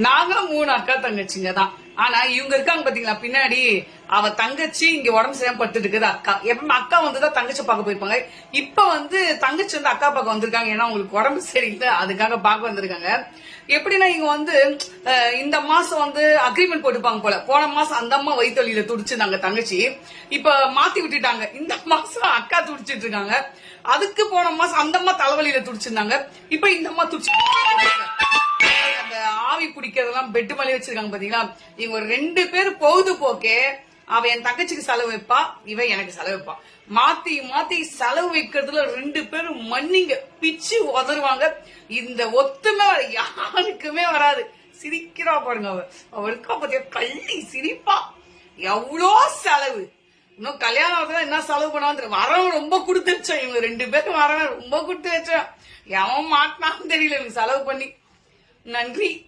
நாங்க 3 அக்கா தங்கச்சிங்க தான். ஆனா இவங்க இருக்காங்க பாத்தீங்களா பின்னாடி, அவ தங்கச்சி இங்க உடம்பு சரியாம படுத்துட்டு இருக்குது. அக்கா எப்பவுமே அக்கா வந்துதான் தங்கச்சி பார்க்க போயிருப்பாங்க. இப்ப தங்கச்சி அக்கா பார்க்க வந்திருக்காங்க. ஏன்னா அவங்களுக்கு உடம்பு சரியில்லை, அதுக்காக பார்க்க வந்திருக்காங்க. எப்படின்னா இவங்க இந்த மாசம் அக்ரிமெண்ட் போட்டுப்பாங்க போல. போன மாசம் அந்த அம்மா வயிற்றுவலியில துடிச்சிருந்தாங்க தங்கச்சி. இப்ப மாத்தி விட்டுட்டாங்க. இந்த மாசம் அக்கா துடிச்சிட்டு இருக்காங்க. அதுக்கு போன மாசம் அந்த அம்மா தலைவலியில துடிச்சிருந்தாங்க. இப்ப இந்த அம்மா துடிச்சிட்டு அந்த ஆவி பிடிக்கிறதெல்லாம் பெட்டு மேலே வச்சிருக்காங்க பாத்தீங்களா. இவங்க 2 பேர் பொழுதுபோக்கே. அவ என் தங்கச்சிக்கு செலவு வைப்பா, இவ எனக்கு செலவு வைப்பா. மாத்தி மாத்தி செலவு வைக்கிறதுல 2 பேரும் மண்ணிங்க பிச்சு உதருவாங்க. இந்த ஒத்துமை யாருக்குமே வராது. சிரிக்கிறா பாருங்க. அவளுக்கா பத்தியா கள்ளி சிரிப்பா. எவ்வளோ செலவு. இன்னும் கல்யாணம் என்ன செலவு பண்ணா வரவன் ரொம்ப கொடுத்து வச்சோம். இவங்க 2 பேரும் வரவன் ரொம்ப கொடுத்து வச்சோம். எவன் மாட்டினான்னு தெரியல இவங்க செலவு பண்ணி. நன்றி.